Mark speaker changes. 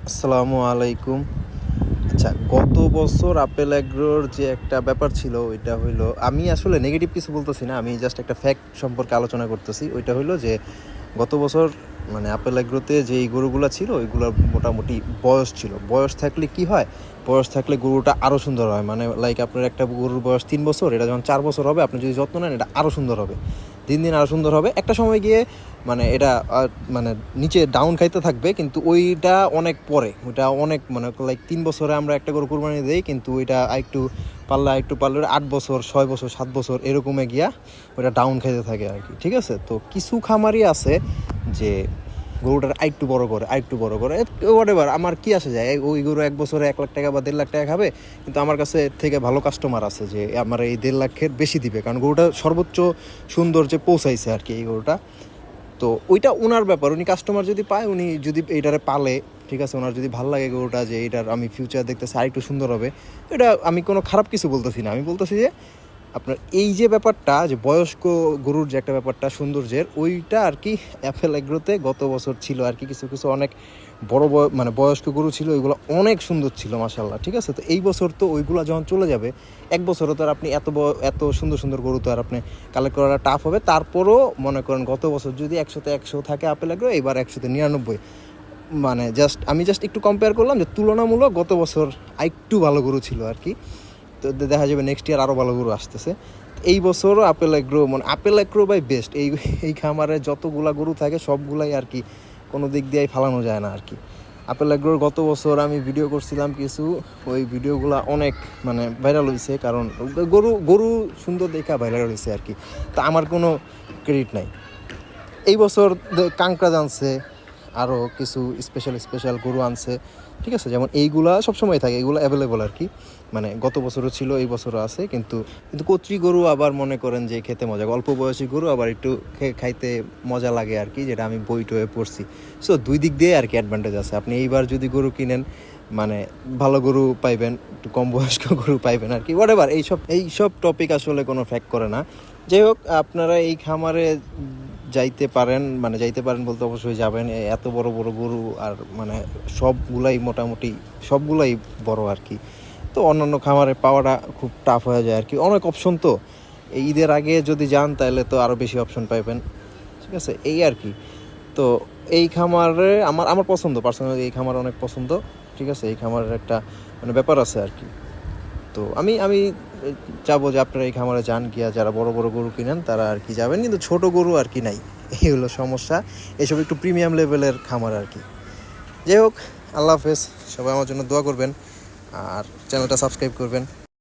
Speaker 1: আসসালামু আলাইকুম। আচ্ছা, গত বছর আপেল অ্যাগ্রোর যে একটা ব্যাপার ছিল ওইটা হইলো, আমি আসলে নেগেটিভ কিছু বলতেছি না, আমি জাস্ট একটা ফ্যাক্ট সম্পর্কে আলোচনা করতেছি। ওইটা হইলো যে গত বছর মানে আপেল অ্যাগ্রোতে যেই গরুগুলো ছিল ওইগুলোর মোটামুটি বয়স ছিল। বয়স থাকলে কি হয়, বয়স থাকলে গরুটা আরও সুন্দর হয়। মানে লাইক আপনার একটা গরুর বয়স 3 বছর, এটা যখন 4 বছর হবে আপনি যদি যত্ন নেন এটা আরও সুন্দর হবে, দিন দিন আরও সুন্দর হবে। একটা সময় গিয়ে মানে এটা মানে নিচে ডাউন খাইতে থাকবে, কিন্তু ওইটা অনেক পরে, ওইটা অনেক মানে লাইক 3 বছরে আমরা একটা গরু কুরবানি দিই, কিন্তু ওইটা একটু পারলে 8 বছর 6 বছর 7 বছর এরকমে গিয়া ওইটা ডাউন খাইতে থাকে আর কি। ঠিক আছে, তো কিছু খামারই আছে যে গরুটার আরেকটু বড় করে হোয়াট এভার, আমার কি আসে যায়, ওই গরু 1 বছরে 1 লাখ টাকা বা 1.5 লাখ টাকা খাবে, কিন্তু আমার কাছে এর থেকে ভালো কাস্টমার আছে যে আমার এই 1.5 লাখের বেশি দিবে, কারণ গরুটা সর্বোচ্চ সৌন্দর্যে পৌঁছাইছে আর কি এই গরুটা। তো ওইটা ওনার ব্যাপার, উনি কাস্টমার যদি পায়, উনি যদি এইটারে পালে, ঠিক আছে, ওনার যদি ভালো লাগে গরুটা যে এইটার আমি ফিউচার দেখতেছি আরেকটু সুন্দর হবে, এটা আমি কোনো খারাপ কিছু বলতেছি না। আমি বলতেছি যে আপনার এই যে ব্যাপারটা, যে বয়স্ক গরুর যে একটা ব্যাপারটা সৌন্দর্যের, ওইটা আর কি অ্যাপেল এগ্রোতে গত বছর ছিল আর কি। কিছু কিছু অনেক বড় মানে বয়স্ক গরু ছিল, ওইগুলো অনেক সুন্দর ছিল মাশাআল্লাহ। ঠিক আছে, তো এই বছর তো ওইগুলো যখন চলে যাবে, 1 বছরও তো আর আপনি এত সুন্দর সুন্দর গরু তো আর আপনি কালেক্ট করাটা টাফ হবে। তারপরও মনে করেন গত বছর যদি 100-তে 100 থাকে আপেল এগ্রো, এবার 100-তে 99। মানে আমি জাস্ট একটু কম্পেয়ার করলাম যে তুলনামূলক গত বছর আরেকটু ভালো গরু ছিল আর কি। তো দেখা যাবে নেক্সট ইয়ার আরও ভালো গরু আসতেছে। এই বছরও আপেল এগ্রো মানে আপেল এগ্রো বাই বেস্ট। এই খামারে যতগুলা গরু থাকে সবগুলাই আর কি কোনো দিক দিয়েই ফালানো যায় না আর কি। আপেল এগ্রোর গত বছর আমি ভিডিও করছিলাম কিছু, ওই ভিডিওগুলো অনেক মানে ভাইরাল হয়েছে, কারণ গরু গরু সুন্দর দেখা ভাইরাল হয়েছে আর কি। তা আমার কোনো ক্রেডিট নাই। এই বছর কাঁকড়া আনছে, আরও কিছু স্পেশাল গরু আনছে। ঠিক আছে, যেমন এইগুলা সবসময় থাকে, এগুলো অ্যাভেলেবল আর কি। মানে গত বছরও ছিল, এই বছরও আছে, কিন্তু কচি গরু আবার মনে করেন যে খেতে মজা, অল্প বয়সী গরু আবার একটু খাইতে মজা লাগে আর কি, যেটা আমি বই টয়ে পড়ছি। সো দুই দিক দিয়ে আর কি অ্যাডভান্টেজ আছে। আপনি এইবার যদি গরু কিনেন, মানে ভালো গরু পাইবেন, একটু কম বয়স্ক গরু পাইবেন আর কি। হোয়াট এভার, এইসব টপিক আসলে কোনো ফ্যাক্ট করে না। যাই হোক, আপনারা এই খামারে যাইতে পারেন বলতে অবশ্যই যাবেন। এত বড় বড় গরু, আর মানে মোটামুটি সবগুলাই বড় আর কি। তো অন্যান্য খামারে পাওয়াটা খুব টাফ হয়ে যায় আর কি, অনেক অপশন। তো এই ঈদের আগে যদি যান তাহলে তো আরও বেশি অপশন পাইবেন। ঠিক আছে, এই আর কি। তো এই খামারে আমার পছন্দ, পার্সোনালি এই খামার অনেক পছন্দ। ঠিক আছে, এই খামারের একটা মানে ব্যাপার আছে আর কি। তো আমি চাবো যে আপনারা এই খামারে যান, গিয়া যারা বড় বড় গরু কিনেন তারা আর কি যাবেন, কিন্তু ছোট গরু আর কি নাই, এই হলো সমস্যা। এসব একটু প্রিমিয়াম লেভেলের খামার আর কি। যাই হোক, আল্লাহ হাফেজ। সবাই আমার জন্য দোয়া করবেন আর চ্যানেলটা সাবস্ক্রাইব করবেন।